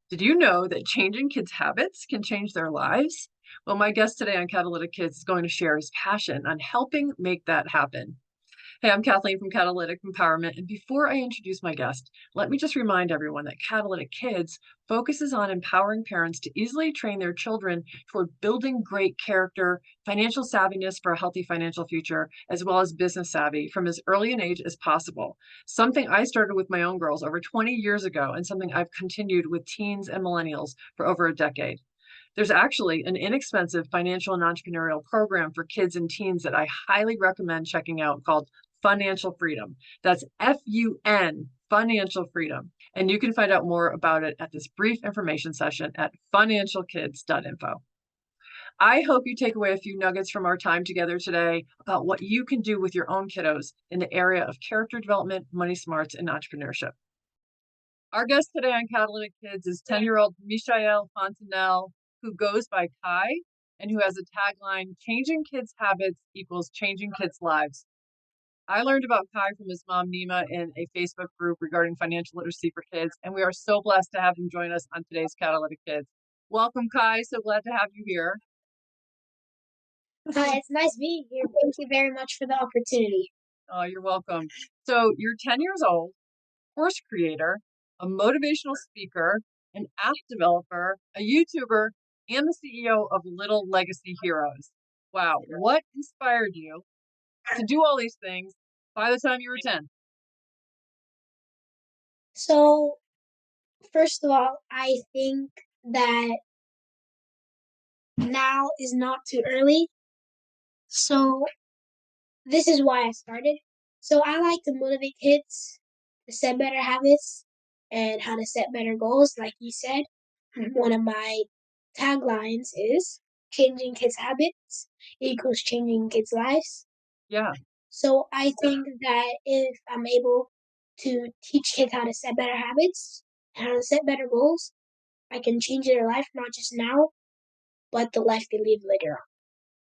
Did you know that changing kids' habits can change their lives? Well, my guest today on Katalytic Kids is going to share his passion on helping make that happen. Hey, I'm Kathleen from Katalytic Empowerment. And before I introduce my guest, let me just remind everyone that Katalytic Kids focuses on empowering parents to easily train their children toward building great character, financial savviness for a healthy financial future, as well as business savvy from as early an age as possible. Something I started with my own girls over 20 years ago, and something I've continued with teens and millennials for over a decade. There's actually an inexpensive financial and entrepreneurial program for kids and teens that I highly recommend checking out called Financial Freedom. That's FUN, Financial Freedom. And you can find out more about it at this brief information session at FinancialKids.Info. I hope you take away a few nuggets from our time together today about what you can do with your own kiddos in the area of character development, money smarts, and entrepreneurship. Our guest today on Katalytic Kids is 10-year-old Mishael Fontenelle, who goes by Kai and who has a tagline, changing kids' habits equals changing kids' lives. I learned about Kai from his mom, Nima, in a Facebook group regarding financial literacy for kids, and we are so blessed to have him join us on today's Katalytic Kids. Welcome, Kai. So glad to have you here. Hi, it's nice being here. Thank you very much for the opportunity. Oh, you're welcome. So you're 10 years old, course creator, a motivational speaker, an app developer, a YouTuber, and the CEO of Little Legacy Heroes. Wow, what inspired you to do all these things by the time you were 10? So, first of all, I think that now is not too early. So, this is why I started. So, I like to motivate kids to set better habits and how to set better goals. Like you said, one of my taglines is changing kids' habits equals changing kids' lives. Yeah, So I think that if I'm able to teach kids how to set better habits, how to set better goals, I can change their life, not just now, but the life they live later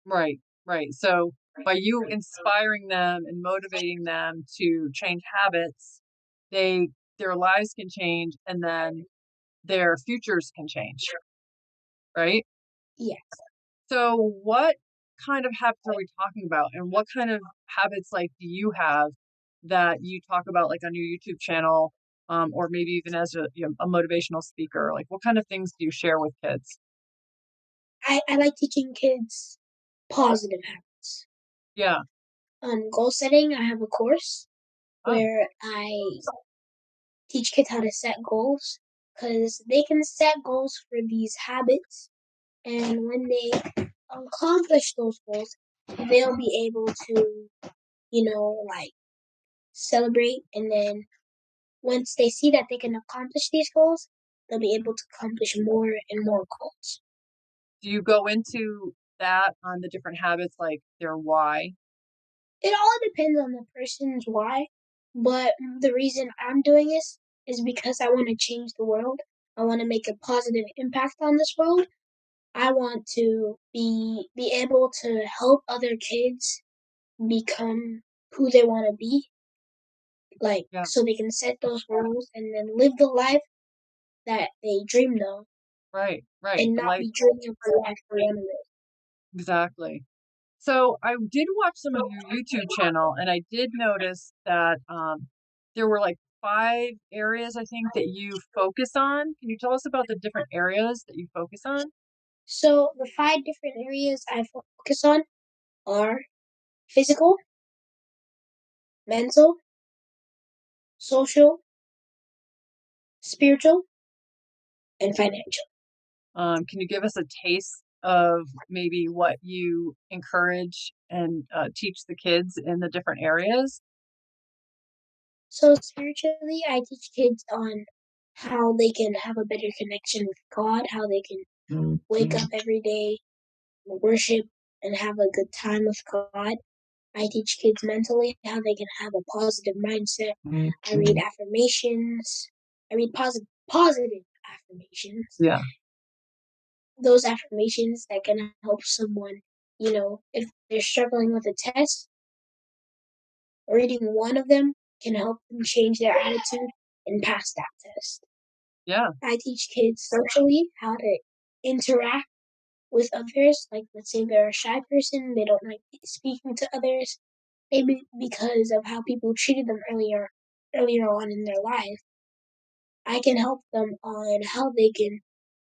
right, right. So by you inspiring them and motivating them to change habits, they their lives can change and then their futures can change, right? on. Yeah. So what kind of habits are we talking about? And what kind of habits like do you have that you talk about like on your YouTube channel, or maybe even as a motivational speaker? Like what kind of things do you share with kids? I like teaching kids positive habits. Yeah. On goal setting, I have a course Oh, where I teach kids how to set goals because they can set goals for these habits. And when they accomplish those goals, they'll be able to, like celebrate. And then once they see that they can accomplish these goals, they'll be able to accomplish more and more goals. do you go into that on the different habits, like their why? It all depends on the person's why, but the reason I'm doing this is because I want to change the world. I want to make a positive impact on this world. I want to be able to help other kids become who they want to be, like Yeah, so they can set those goals and then live the life that they dreamed of right, right. and The not life, be dreaming of the life they want to live. exactly. So I did watch some of your YouTube channel, and I did notice that there were like 5 areas I think that you focus on. Can you tell us about the different areas that you focus on? So the 5 different areas I focus on are physical, mental, social, spiritual, and financial. Can you give us a taste of maybe what you encourage and teach the kids in the different areas? So spiritually, I teach kids on how they can have a better connection with God, how they can wake up every day, worship, and have a good time with God. I teach kids mentally how they can have a positive mindset. I read affirmations. I read positive affirmations. Yeah. Those affirmations that can help someone, if they're struggling with a test, reading one of them can help them change their attitude and pass that test. Yeah. I teach kids socially how to interact with others. Like, let's say they're a shy person, they don't like speaking to others, maybe because of how people treated them earlier on in their life. I can help them on how they can,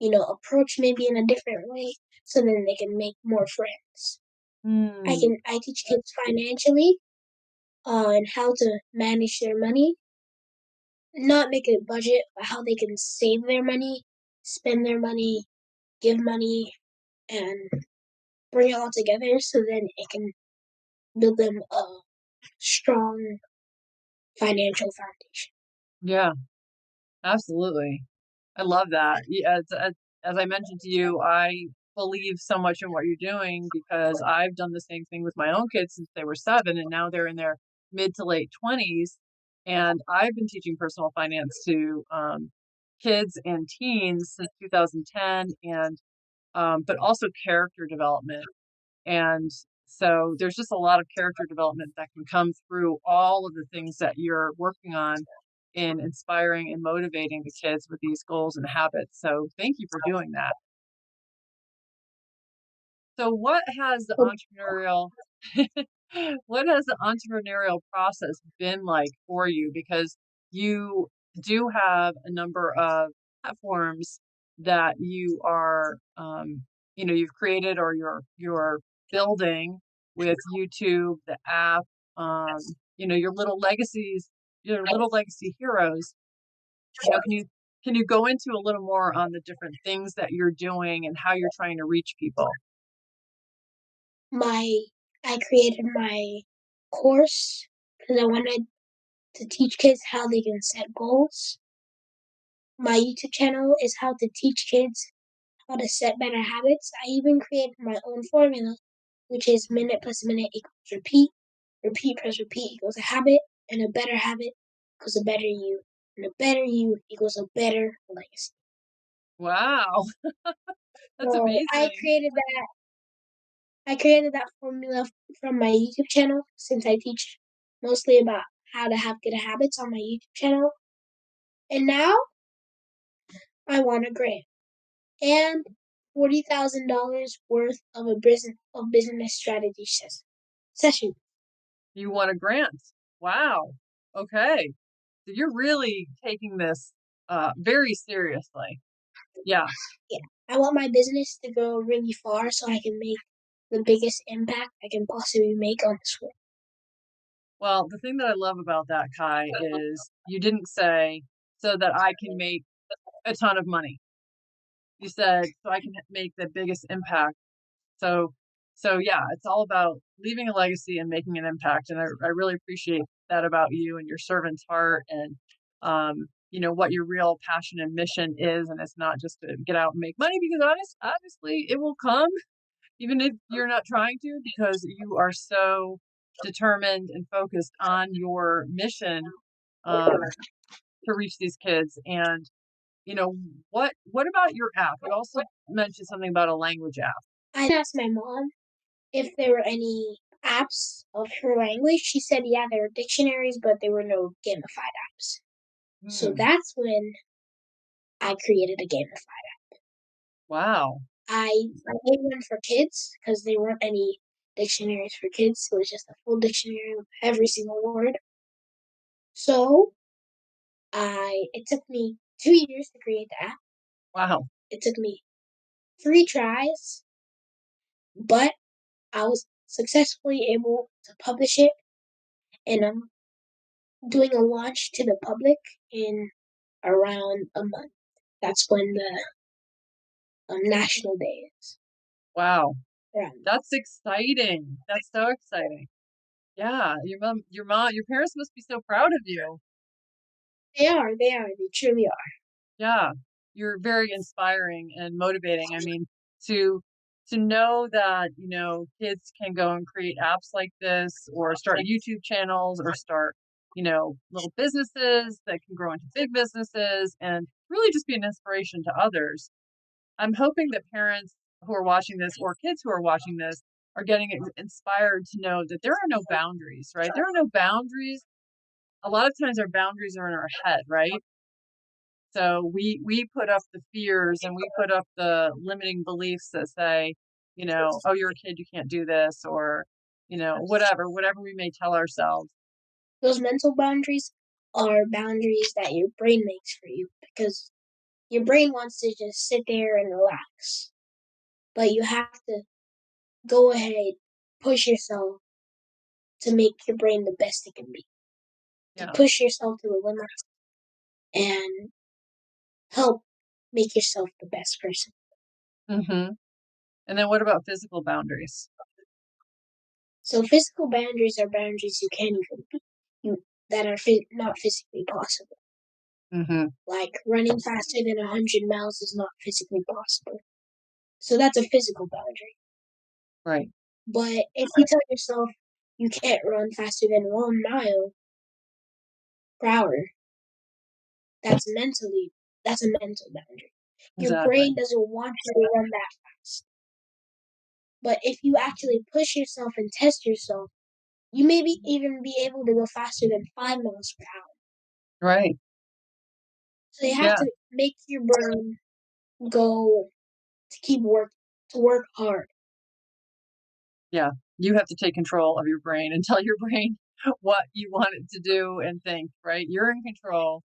approach maybe in a different way so then they can make more friends. Mm, I teach kids financially on how to manage their money, not make a budget, but how they can save their money, spend their money, give money, and bring it all together so then it can build them a strong financial foundation. yeah, absolutely. I love that. Yeah, as I mentioned to you, I believe so much in what you're doing because I've done the same thing with my own kids since they were 7, and now they're in their mid to late 20s. And I've been teaching personal finance to kids and teens since 2010, and but also character development. And so there's just a lot of character development that can come through all of the things that you're working on in inspiring and motivating the kids with these goals and habits. So thank you for doing that. So what has the entrepreneurial process been like for you? Because you do have a number of platforms that you are you've created or you're building with YouTube, the app, your little legacy heroes. Can you go into a little more on the different things that you're doing and how you're trying to reach people? My I created my course because I wanted to teach kids how they can set goals. My YouTube channel is how to teach kids how to set better habits. I even created my own formula, which is minute plus minute equals repeat. Repeat plus repeat equals a habit, and a better habit equals a better you, and a better you equals a better legacy. Wow, that's So amazing. I created that formula from my YouTube channel since I teach mostly about how to have good habits on my YouTube channel. And now I want a grant and $40,000 worth of a business strategy session. You won a grant. Wow. Okay. So you're really taking this very seriously. Yeah. Yeah, I want my business to go really far so I can make the biggest impact I can possibly make on this world. Well, the thing that I love about that, Kai, is you didn't say so that I can make a ton of money. You said so I can make the biggest impact. So, so yeah, it's all about leaving a legacy and making an impact. And I really appreciate that about you and your servant's heart and, what your real passion and mission is. And it's not just to get out and make money because honestly, it will come even if you're not trying to because you are so determined and focused on your mission, um, to reach these kids. And, you know, what about your app? You also mentioned something about a language app. I asked my mom if there were any apps of her language. She said, yeah, there were dictionaries, but there were no gamified apps. So Hmm. that's when I created a gamified. Wow. I made one for kids because there weren't any dictionaries for kids. It was just a full dictionary with every single word. So it took me 2 years to create the app. Wow. It took me 3 tries, but I was successfully able to publish it, and I'm doing a launch to the public in around a month. That's when the national day is. Wow. Around. That's exciting. That's so exciting. Yeah. Your parents must be so proud of you. They truly are. Yeah. You're very inspiring and motivating. I mean, to to know that, kids can go and create apps like this or start YouTube channels or start, little businesses that can grow into big businesses and really just be an inspiration to others. I'm hoping that parents who are watching this or kids who are watching this are getting inspired to know that there are no boundaries, right? There are no boundaries. A lot of times our boundaries are in our head, right? So we put up the fears and we put up the limiting beliefs that say, oh, you're a kid, you can't do this, or, whatever we may tell ourselves. Those mental boundaries are boundaries that your brain makes for you because your brain wants to just sit there and relax. But you have to go ahead, push yourself to make your brain the best it can be. To Yeah. push yourself to the limits and help make yourself the best person. hmm And then what about physical boundaries? So physical boundaries are boundaries you can't even be, that are not physically possible. hmm Like running faster than 100 miles is not physically possible. So that's a physical boundary. Right. But if you tell yourself you can't run faster than 1 mile per hour, that's a mental boundary. Your brain Exactly. doesn't want you to run that fast. But if you actually push yourself and test yourself, you maybe even be able to go faster than 5 miles per hour. Right. So you have Yeah. to make your brain go to work hard. Yeah. You have to take control of your brain and tell your brain what you want it to do and think, right? You're in control.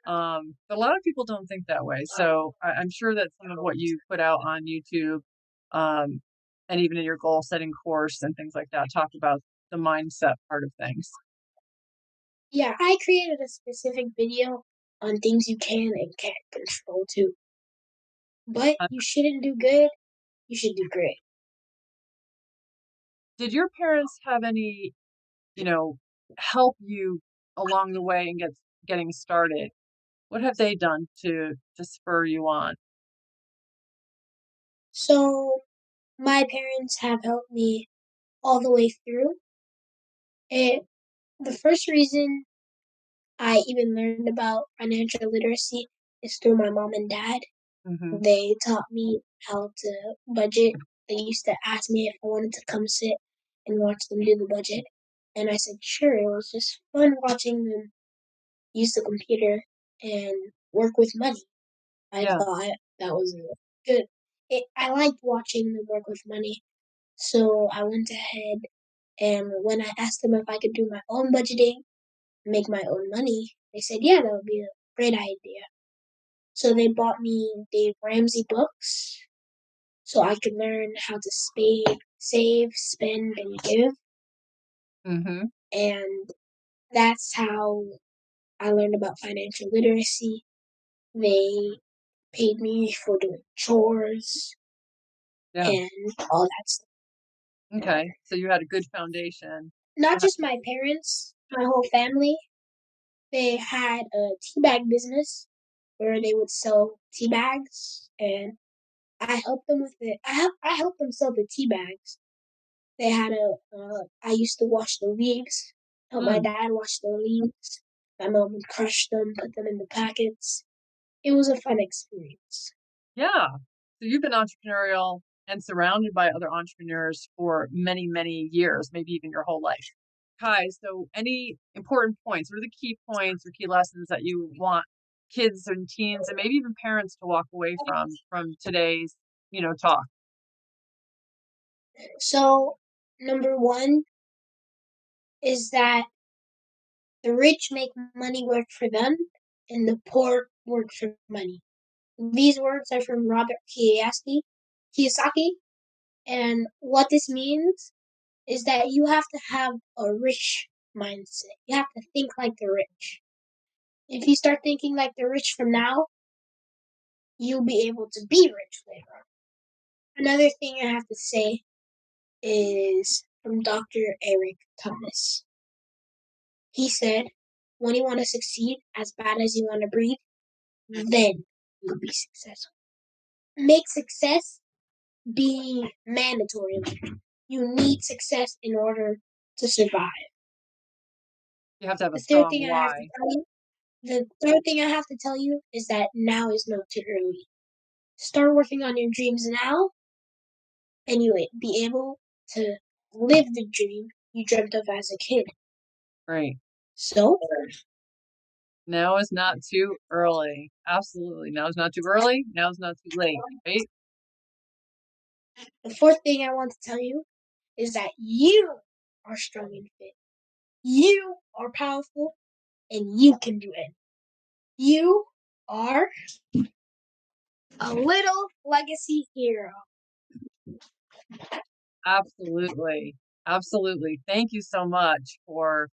But a lot of people don't think that way. So I'm sure that some of what you put out on YouTube, um, and even in your goal setting course and things like that, talk about the mindset part of things. Yeah, I created a specific video on things you can and can't control too. But Uh, you shouldn't do good, you should do great. did your parents have any, you know, help you along the way and getting started? What have they done to spur you on? So my parents have helped me all the way through. It The first reason I even learned about financial literacy is through my mom and dad. hmm They taught me how to budget. They used to ask me if I wanted to come sit and watch them do the budget. And I said, sure. It was just fun watching them use the computer and work with money. I Yeah. thought that was good. I liked watching them work with money. So I went ahead and when I asked them if I could do my own budgeting, make my own money, they said, yeah, that would be a great idea. So they bought me Dave Ramsey books so I could learn how to save, spend, and give. hmm And that's how I learned about financial literacy. They paid me for doing chores Yeah. and all that stuff. Okay. So you had a good foundation. Not Uh, just my parents, my whole family. They had a tea bag business where they would sell tea bags, and I helped them with it. I helped them sell the tea bags. They had I used to wash the leaves, help my mm. dad wash the leaves. My mom would crush them, put them in the packets. It was a fun experience. Yeah. So you've been entrepreneurial and surrounded by other entrepreneurs for many, many years, maybe even your whole life. Kai, so any important points? What are the key points or key lessons that you want kids and teens and maybe even parents to walk away from today's, talk? So, number one is that the rich make money work for them, and the poor work for money. These words are from Robert Kiyosaki, and what this means is that you have to have a rich mindset. You have to think like the rich. If you start thinking like the rich from now, you'll be able to be rich later on. Another thing I have to say is from Dr. Eric Thomas. He said, when you want to succeed as bad as you want to breathe, then you'll be successful. Make success be mandatory. You need success in order to survive. You have to have a The third strong thing I have to why. tell you, the third thing I have to tell you is that now is not too early. Start working on your dreams now, and you will be able to live the dream you dreamt of as a kid. Right. So, Now is not too early. Absolutely. Now is not too early. Now is not too late, right? The fourth thing I want to tell you is that you are strong and fit. You are powerful and you can do it. You are a little legacy hero. Absolutely. Absolutely. Thank you so much for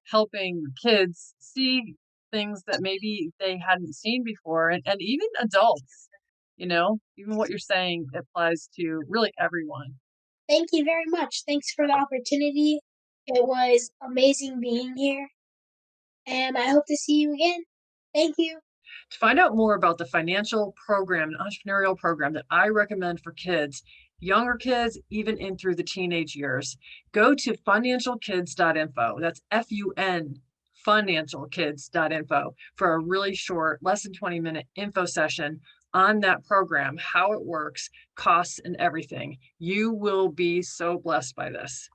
helping kids see things that maybe they hadn't seen before, and even adults, even what you're saying applies to really everyone. Thank you very much. Thanks for the opportunity. It was amazing being here, and I hope to see you again. Thank you. To find out more about the financial program and entrepreneurial program that I recommend for kids, younger kids, even in through the teenage years, go to financialkids.info. That's FUN, financialkids.info, for a really short, less than 20-minute info session on that program, how it works, costs, and everything. You will be so blessed by this.